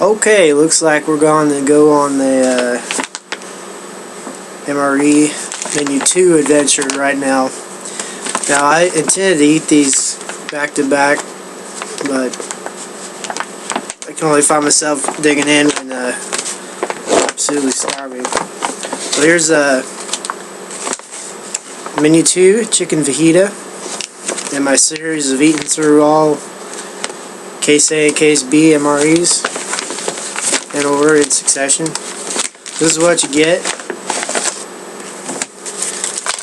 Okay, looks like we're going to go on the MRE Menu 2 adventure right now. Now, I intended to eat these back to back, but I can only find myself digging in when absolutely starving. So here's Menu 2 Chicken Fajita, and my series of eating through all Case A and Case B MREs in order in succession. This is what you get.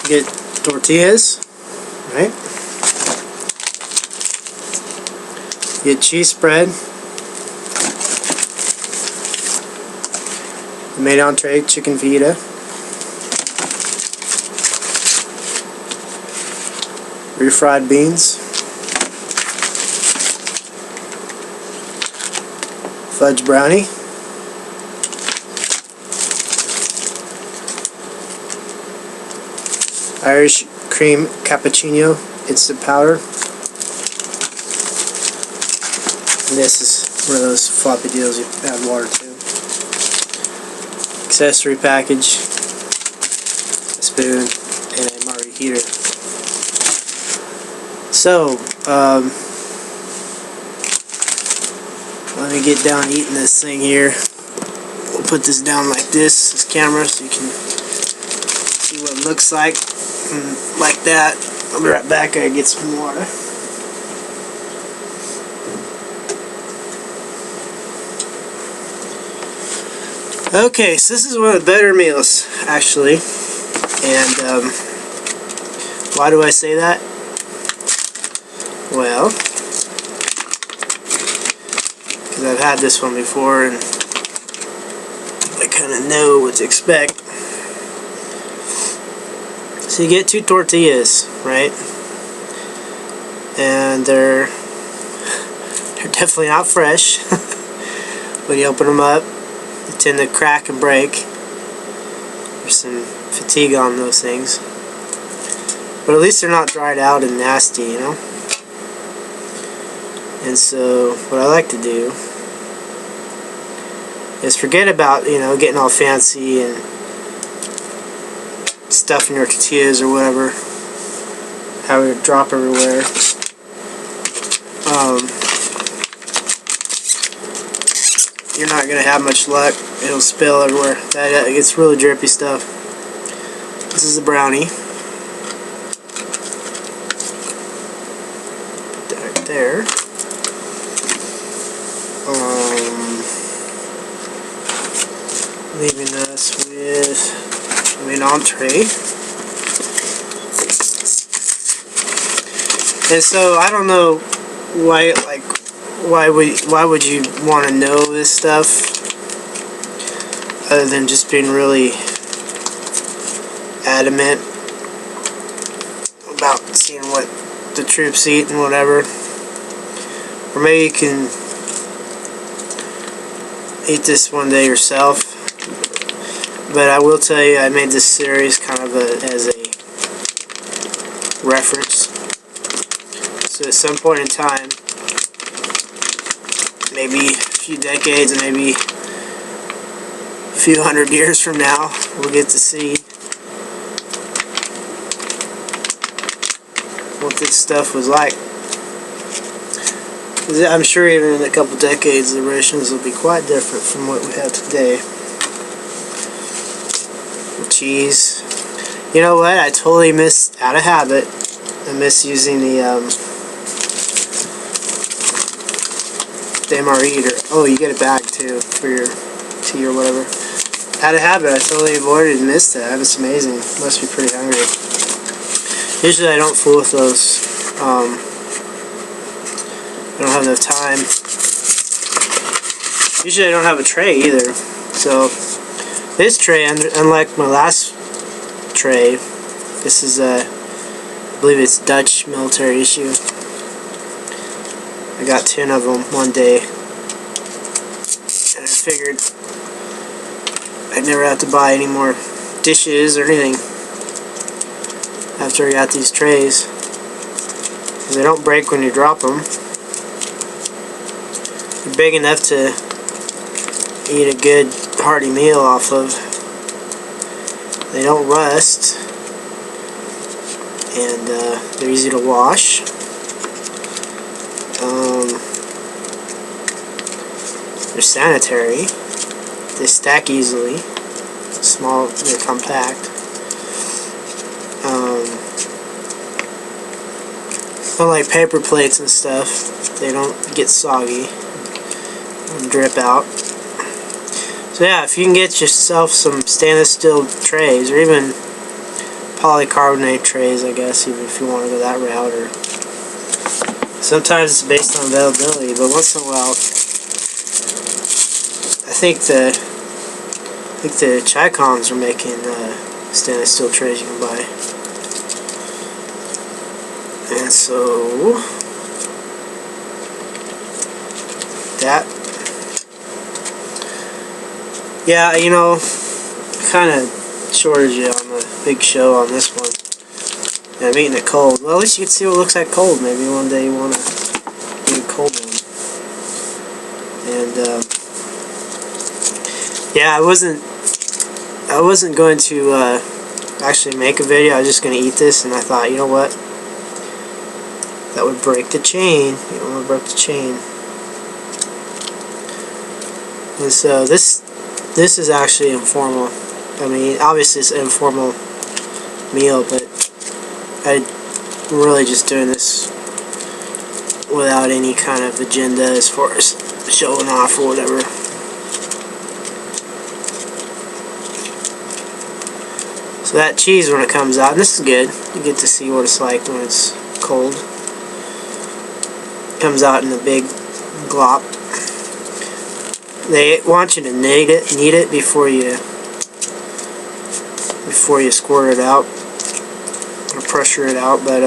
You get tortillas, right? You get cheese spread, the main entree chicken fajita, refried beans, fudge brownie, Irish cream cappuccino instant powder. And this is one of those floppy deals you add water to. Accessory package, a spoon, and a MRE heater. So, let me get down eating this thing here. We'll put this down like this camera, so you can see what it looks like. And like that. I'll be right back. I gotta get some water. Okay, so this is one of the better meals, actually. And why do I say that? Well, because I've had this one before and I kind of know what to expect. So you get 2 tortillas, right? And they're definitely not fresh. When you open them up, they tend to crack and break. There's some fatigue on those things. But at least they're not dried out and nasty, you know? And so, what I like to do is forget about, you know, getting all fancy and stuffing your tortillas or whatever, have it drop everywhere. You're not gonna have much luck. It'll spill everywhere. It's really drippy stuff. This is a brownie. Put that right there. Leaving us with an entree. And so I don't know why, like, why would you want to know this stuff other than just being really adamant about seeing what the troops eat and whatever. Or maybe you can eat this one day yourself. But I will tell you, I made this series kind of as a reference. So at some point in time, maybe a few decades, and maybe a few hundred years from now, we'll get to see what this stuff was like. I'm sure even in a couple decades, the rations will be quite different from what we have today. Cheese. You know what? I totally missed, out of habit, I miss using the MRE eater. Oh, you get a bag too for your tea or whatever. Out of habit, I totally avoided and missed that. It's amazing. Must be pretty hungry. Usually I don't fool with those. I don't have enough time. Usually I don't have a tray either. So this tray, unlike my last tray, this is I believe it's Dutch military issue. I got 10 of them one day, and I figured I'd never have to buy any more dishes or anything after I got these trays, because they don't break when you drop them. They're big enough to eat a good hearty meal off of. They don't rust, and they're easy to wash. They're sanitary. They stack easily. Small, they're compact. Unlike paper plates and stuff, they don't get soggy and drip out. So yeah, if you can get yourself some stainless steel trays, or even polycarbonate trays, I guess, even if you want to go that route, or sometimes it's based on availability, but once in a while, I think the Chicons are making stainless steel trays you can buy. And so that, yeah, you know, kind of shorted you on the big show on this one. Yeah, I'm eating it cold. Well, at least you can see what it looks like cold. Maybe one day you want to eat a cold one. And yeah, I wasn't going to actually make a video. I was just going to eat this, and I thought, you know what? That would break the chain. You don't want to break the chain. And so this is actually informal. I mean, obviously it's an informal meal, but I'm really just doing this without any kind of agenda as far as showing off or whatever. So that cheese, when it comes out, and this is good, you get to see what it's like when it's cold. It comes out in a big glop. They want you to knead it before you squirt it out or pressure it out, but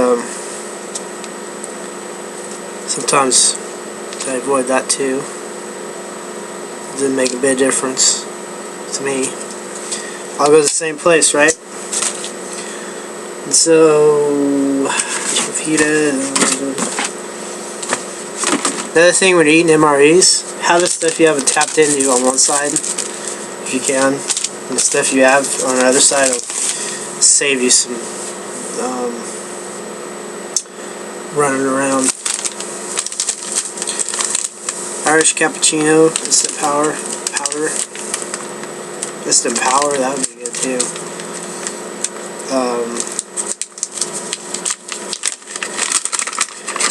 sometimes I avoid that too. It didn't make a big difference to me. I'll go to the same place, right? And so Fajita. Another thing when you're eating MREs, have the stuff you haven't tapped into on one side, if you can, and the stuff you have on the other side will save you some running around. Irish cappuccino, instant powder. Instant power, that would be good too.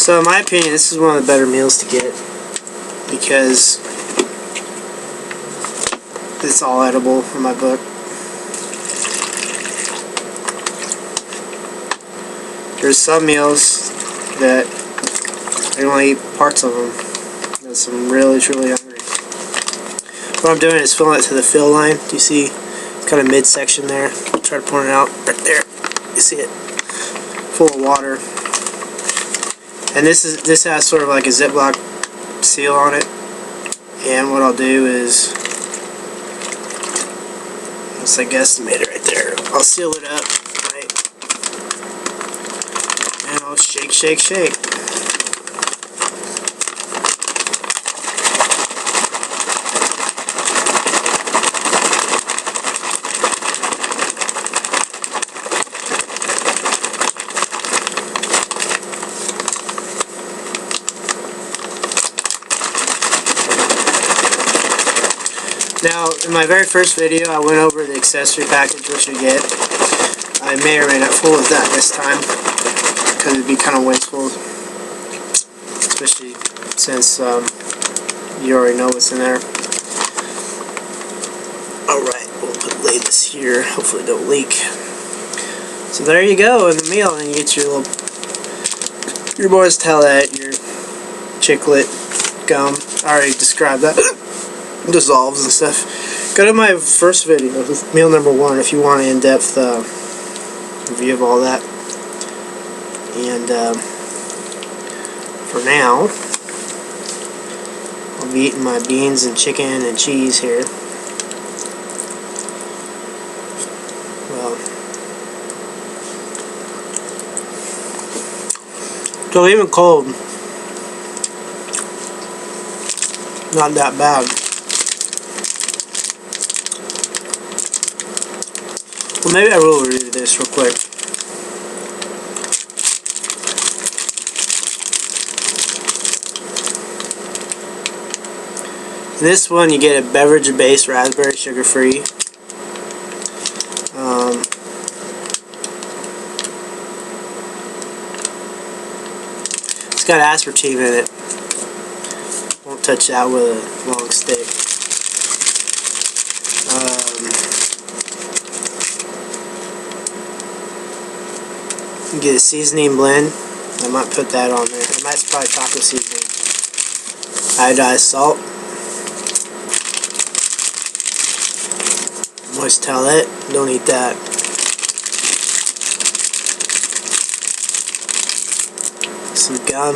So in my opinion, this is one of the better meals to get because it's all edible in my book. There's some meals that I only eat parts of them. Because I'm really, truly hungry. What I'm doing is filling it to the fill line. Do you see? It's kind of midsection there. I'll try to point it out right there. You see it? Full of water. And this has sort of like a Ziploc seal on it. And what I'll do is, it's like guesstimated right there. I'll seal it up, right? And I'll shake, shake, shake. Now, in my very first video, I went over the accessory package, which you get. I may or may not fool with that this time, because it'd be kind of wasteful, especially since you already know what's in there. Alright, we'll lay this here, hopefully it don't leak. So there you go, in the meal, and you get your boy's towelette, your chiclet gum. I already described that. Dissolves and stuff. Go to my first video, meal number 1, if you want an in-depth review of all that. And for now, I'll be eating my beans and chicken and cheese here. Well, so even cold, not that bad. Well, maybe I will review this real quick. This one, you get a beverage-based raspberry, sugar-free. It's got aspartame in it. Won't touch that with a long stick. You get a seasoning blend. I might put that on there. I might probably taco seasoning. Iodized salt. Moist towelette. Don't eat that. Some gum.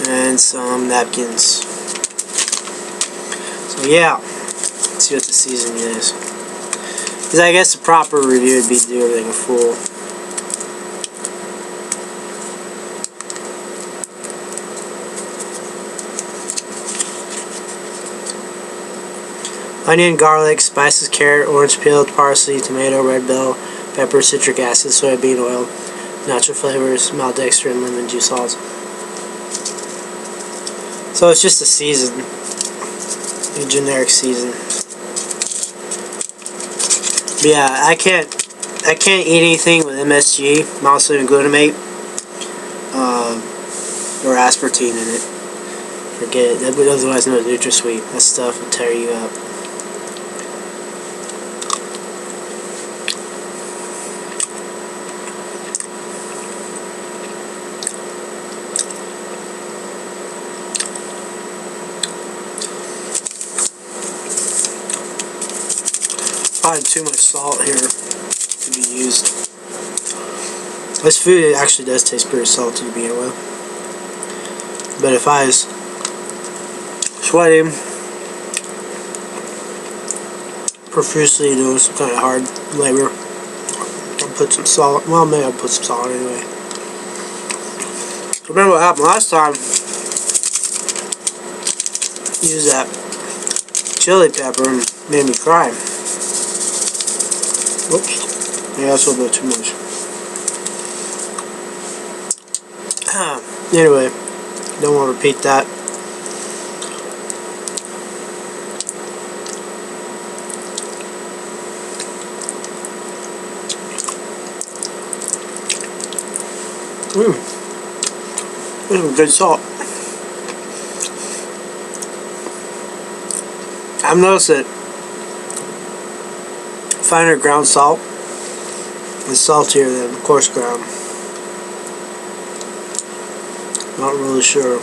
And some napkins. So yeah, let's see what the seasoning is. Because I guess the proper review would be to do everything full. Onion, garlic, spices, carrot, orange peel, parsley, tomato, red bell, pepper, citric acid, soybean oil, natural flavors, maltodextrin, and lemon juice also. So it's just a season, a generic season. But yeah, I can't eat anything with MSG, monosodium glutamate, or aspartame in it. Forget it. Otherwise known as NutraSweet. That stuff will tear you up. Probably too much salt here to be used. This food actually does taste pretty salty to begin with. But if I was sweating profusely doing some kind of hard labor, I'll put some salt. Well, maybe I'll put some salt anyway. Remember what happened last time? Use that chili pepper and made me cry. Oops. Yeah, that's a little bit too much. Anyway, don't want to repeat that. This is good salt. I've noticed that finer ground salt is saltier than coarse ground. Not really sure.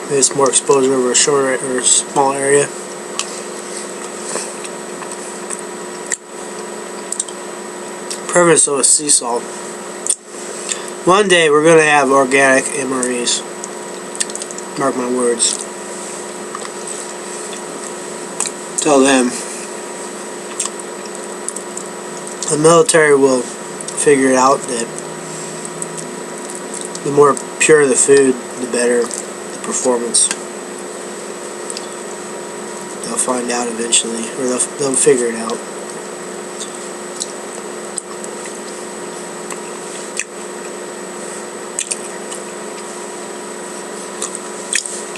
Maybe it's more exposure over a short or a small area. Perfect, so is sea salt. One day we're gonna have organic MREs. Mark my words. Tell them. The military will figure it out that the more pure the food, the better the performance. They'll find out eventually, or they'll figure it out.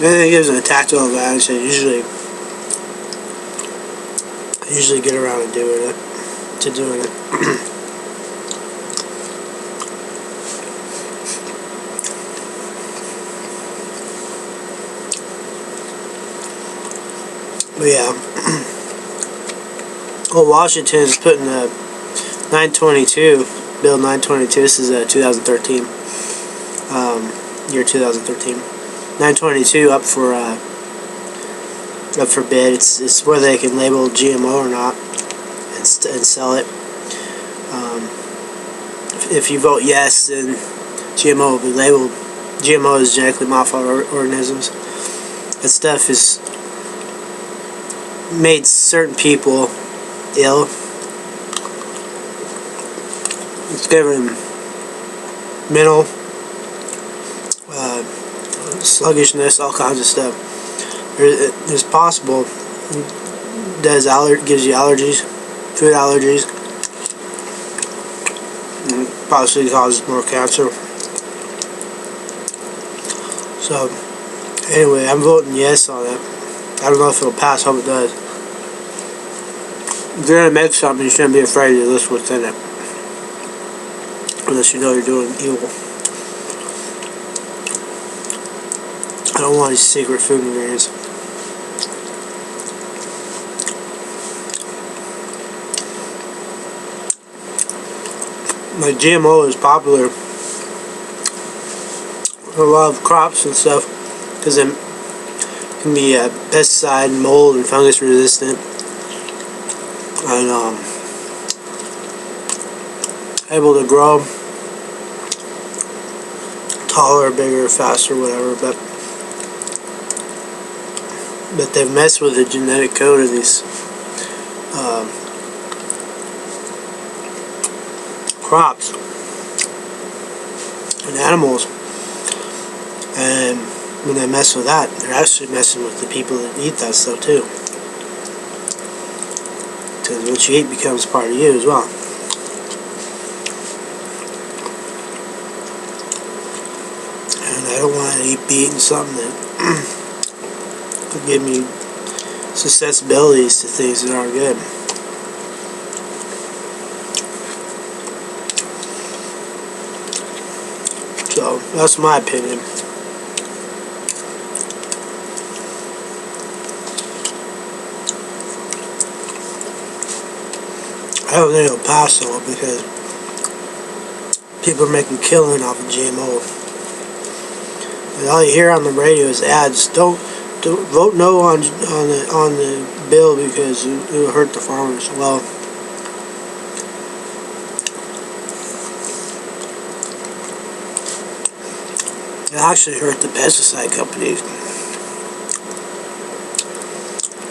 And it gives it a tactile advantage. I usually get around to doing it. But yeah, well, Washington is putting the 922, Bill 922. This is 2013, year 2013. 922 up for bid. It's whether they can label GMO or not and sell it. If you vote yes, then GMO will be labeled. GMO is genetically modified organisms. That stuff has made certain people ill. It's given mental sluggishness, all kinds of stuff. It's possible. Gives you allergies. food allergies, and possibly causes more cancer. So, anyway, I'm voting yes on it. I don't know if it'll pass. Hope it does. If you're gonna make something, you shouldn't be afraid to list what's in it, unless you know you're doing evil. I don't want these secret food ingredients. Like GMO is popular for a lot of crops and stuff because it can be pesticide, mold, and fungus resistant, and able to grow taller, bigger, faster, whatever. But they've messed with the genetic code of these crops and animals, and when they mess with that, they're actually messing with the people that eat that stuff too, because what you eat becomes part of you as well. And I don't want to be eating something that could give me susceptibilities to things that aren't good. So, that's my opinion. I don't think it'll pass though, because people are making killing off of GMO. And all you hear on the radio is ads. Don't vote no on the bill because it will hurt the farmers. Well, it actually hurt the pesticide companies,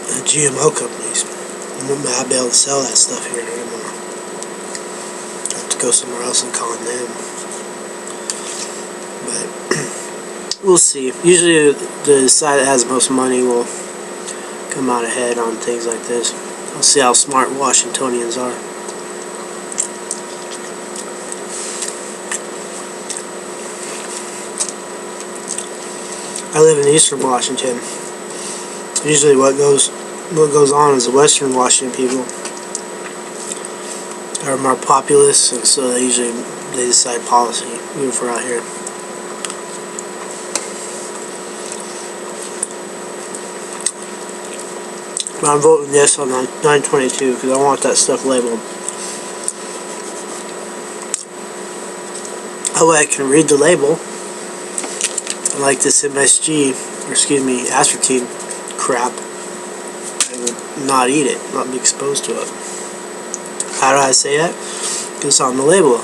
the GMO companies. I won't be able to sell that stuff here anymore. I have to go somewhere else and call them. But we'll see. Usually the side that has the most money will come out ahead on things like this. We'll see how smart Washingtonians are. I live in eastern Washington. Usually what goes on is the western Washington people are more populous, and so they decide policy, even for out here. But I'm voting yes on 922 because I want that stuff labeled. That way I can read the label. Like this MSG, or excuse me, aspartame crap, I will not eat it, not be exposed to it. How do I say that? It's on the label.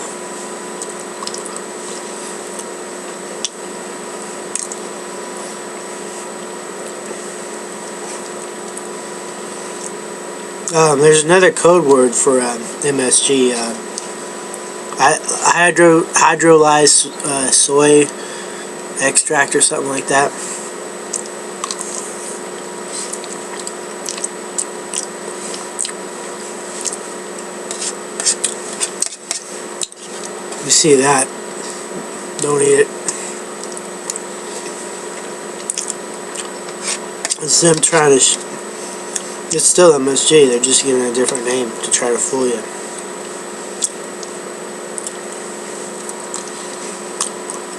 There's another code word for MSG. Hydrolyzed soy extract or something like that. You see that? Don't eat it. It's them trying to. It's still MSG. They're just giving it a different name to try to fool you.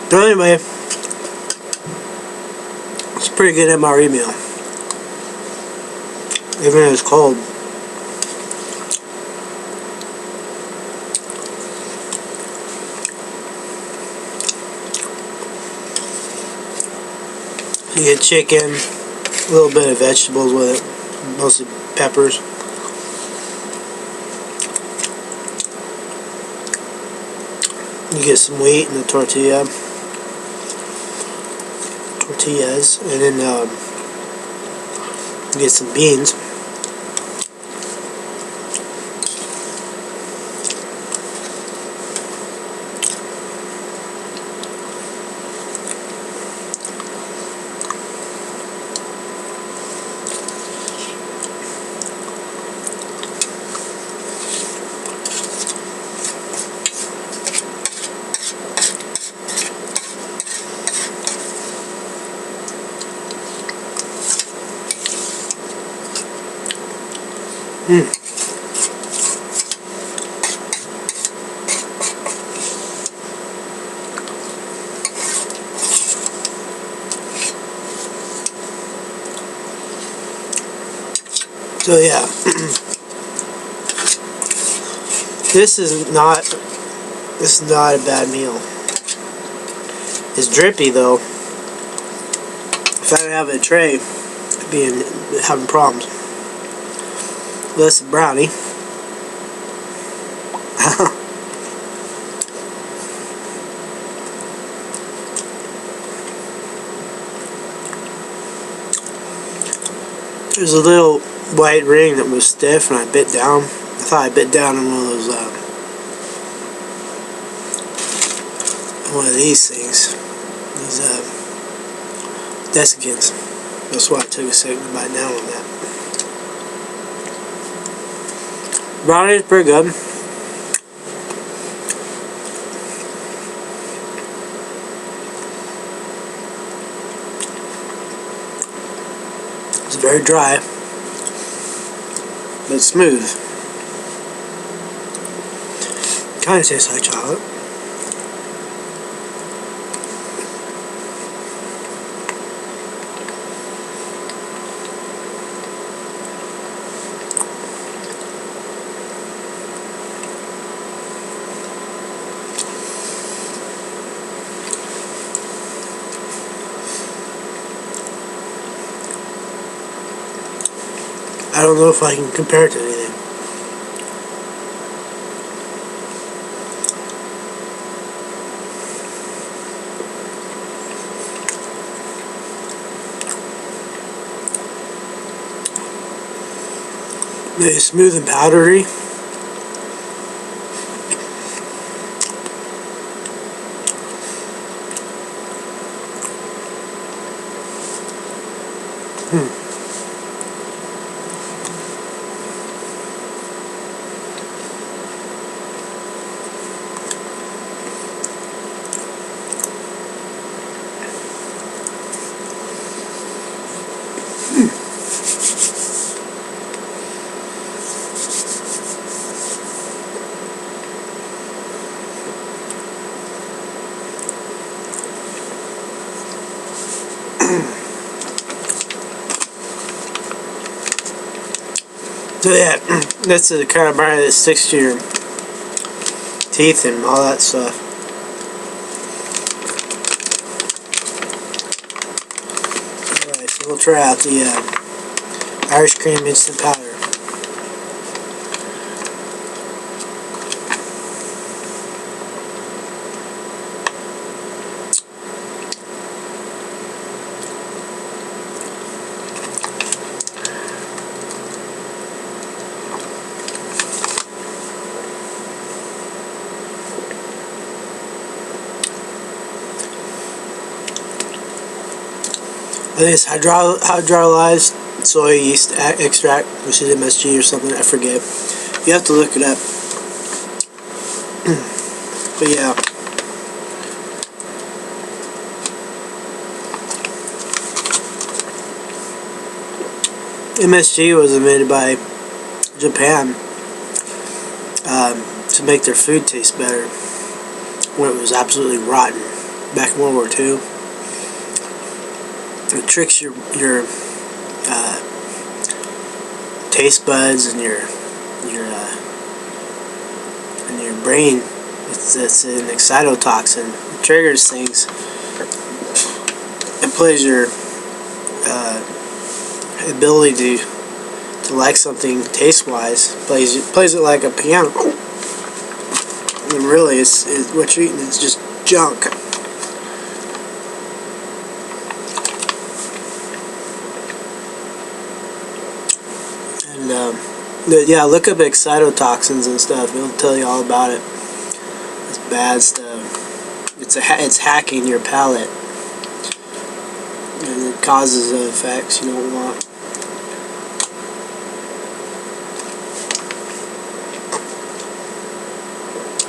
But anyway, it's a pretty good MRE meal, even if it's cold. You get chicken, a little bit of vegetables with it, mostly peppers. You get some wheat and the tortillas, and then you get some beans. So yeah, this is not a bad meal. It's drippy though. If I didn't have a tray, I'd be having problems. Less brownie. There's a little white ring that was stiff and I bit down. I thought I bit down on one of these things. These desiccants. That's why I took a second to bite down on that. Brownie is pretty good. It's very dry, but smooth. Kind of tastes like chocolate. I don't know if I can compare it to anything. It's smooth and powdery. So yeah, that's the kind of brownie that sticks to your teeth and all that stuff. Alright, so we'll try out the Irish cream instant powder. I think it's hydrolyzed soy yeast extract, which is MSG or something, I forget. You have to look it up. But yeah. MSG was invented by Japan to make their food taste better when it was absolutely rotten back in World War II. It tricks your taste buds and your brain. It's an excitotoxin. It triggers things. It plays your ability to like something taste-wise. Plays it like a piano. And really, it's what you're eating is just junk. Yeah, look up excitotoxins and stuff. It'll tell you all about it. It's bad stuff. It's hacking your palate, and it causes effects you don't want.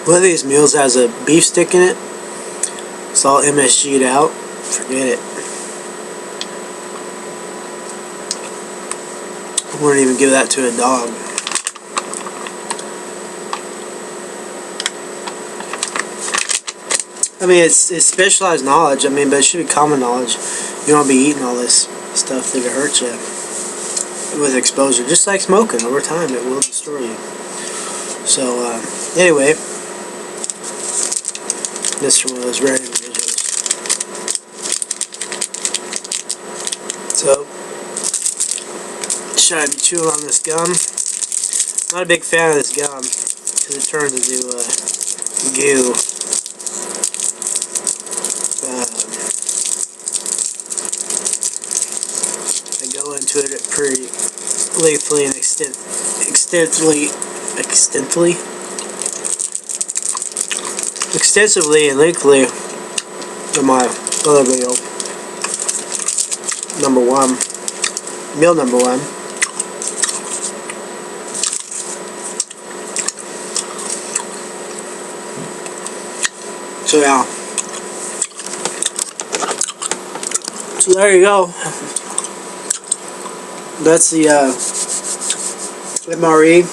One of these meals has a beef stick in it. It's all MSG'd out. Forget it. I wouldn't even give that to a dog. I mean, it's specialized knowledge. I mean, but it should be common knowledge. You don't be eating all this stuff that it hurts you with exposure. Just like smoking, over time it will destroy you. So anyway, this is from one of those rare individuals. So should I be chewing on this gum? Not a big fan of this gum because it turns into goo. I go into it pretty lengthily and extensively and lengthily in my other video. Meal number one. So yeah. So there you go. That's the MRE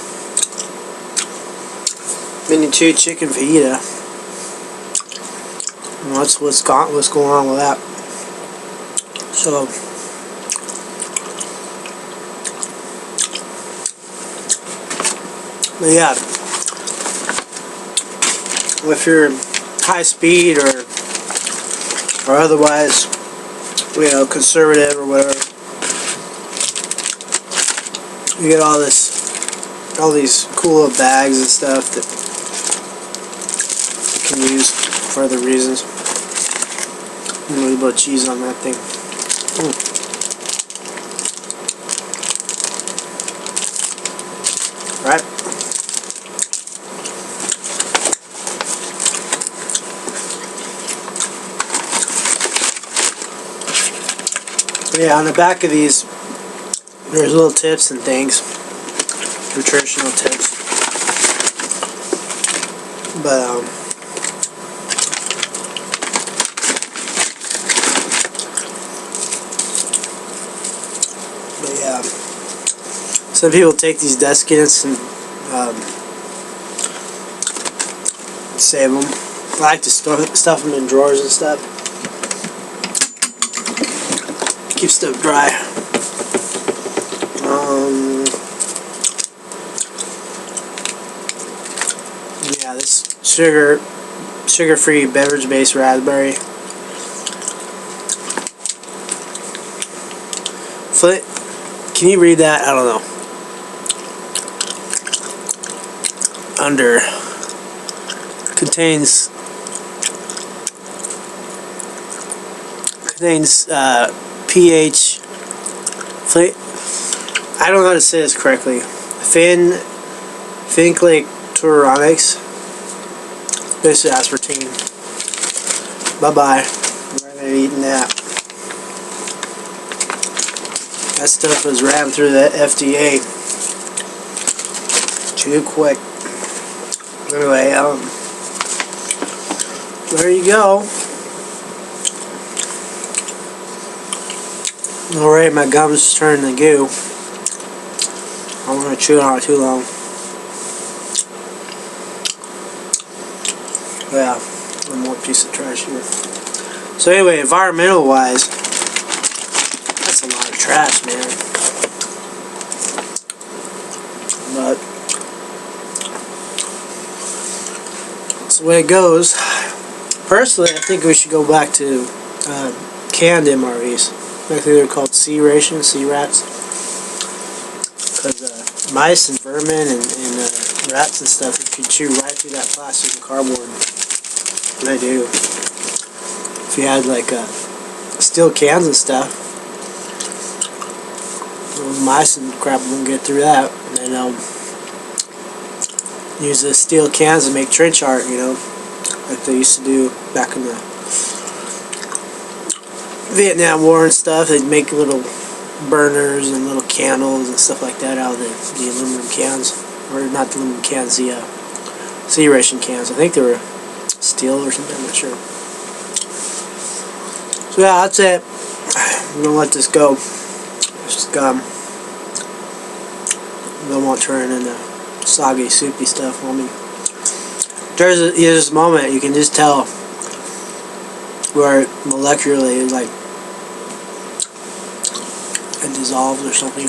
Mini 2 chicken fajita. And that's what's going on with that. So but yeah, if you're high speed or otherwise, you know, conservative or whatever, you get all these cool little bags and stuff that you can use for other reasons. A little bit of cheese on that thing. Right. Yeah, on the back of these, there's little tips and things, nutritional tips. But yeah, some people take these deskins and save them. I like to stuff them in drawers and stuff. Keep stuff dry. Yeah, this sugar-free beverage-based raspberry. Flint, can you read that? I don't know. Under contains pH. I don't know how to say this correctly. Phenylacturonics. Basically aspartame. Bye bye. I'm not gonna be eating that. That stuff was rammed through the FDA too quick. Anyway, there you go. Alright, my gum's turning to goo. I'm gonna chew on it too long. Yeah, one more piece of trash here. So anyway, environmental wise, that's a lot of trash, man. But that's the way it goes. Personally, I think we should go back to canned MREs. I think they're called C-rats. Because mice and vermin and rats and stuff can chew right through that plastic and cardboard. And they do. If you had like steel cans and stuff, mice and crap won't get through that. And then use the steel cans to make trench art, you know, like they used to do back in the Vietnam War and stuff. They'd make little burners and little candles and stuff like that out of the aluminum cans, or not the aluminum cans, the C-ration cans. I think they were steel or something, I'm not sure. So yeah, that's it. I'm gonna let this go. It's just gum. Don't want to turn into soggy, soupy stuff on me. There's this moment you can just tell where it molecularly, like, it dissolves or something.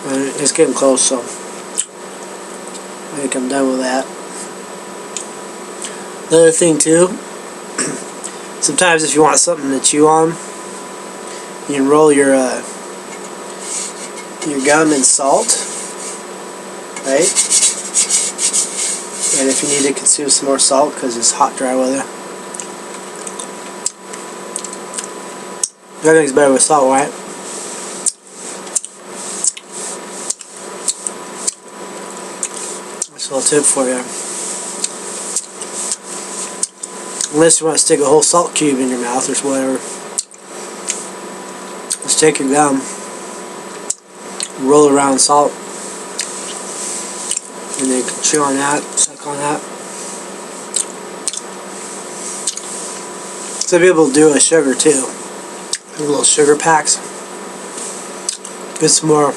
And it's getting close, so I think I'm done with that. Another thing too, sometimes if you want something to chew on, you can roll your gum in salt, right? And if you need to consume some more salt because it's hot, dry weather, everything's better with salt, right? That's a little tip for you. Unless you want to stick a whole salt cube in your mouth or whatever. Just take your gum, roll around salt, and then chew on that, suck on that. Some people do a sugar too. Little sugar packs. Get some more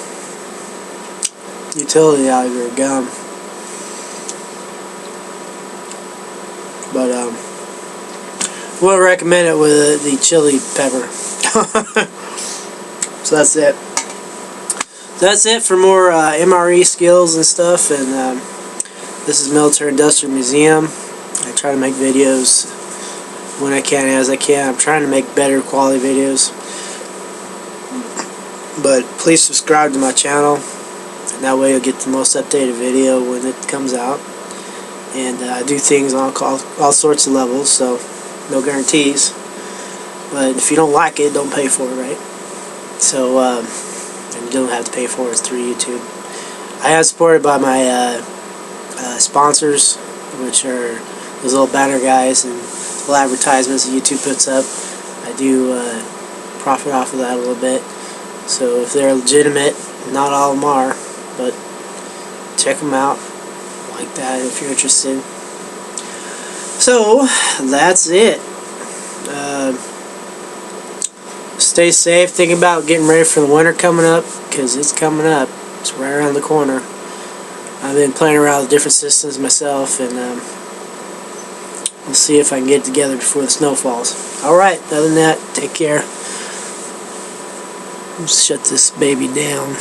utility out of your gum. But wouldn't recommend it with the chili pepper. So that's it. That's it for more MRE skills and stuff. And this is Military Industrial Museum. I try to make videos when I can, as I can. I'm trying to make better quality videos. But please subscribe to my channel, and that way you'll get the most updated video when it comes out. And I do things on all sorts of levels, so no guarantees. But if you don't like it, don't pay for it, right? So, and you don't have to pay for it through YouTube. I am supported by my sponsors, which are those little banner guys and little advertisements that YouTube puts up. I do profit off of that a little bit. So if they're legitimate, not all of them are, but check them out like that if you're interested. So that's it. Stay safe. Think about getting ready for the winter coming up, because it's coming up. It's right around the corner. I've been playing around with different systems myself, and we'll see if I can get it together before the snow falls. Alright, other than that, take care. Let's shut this baby down.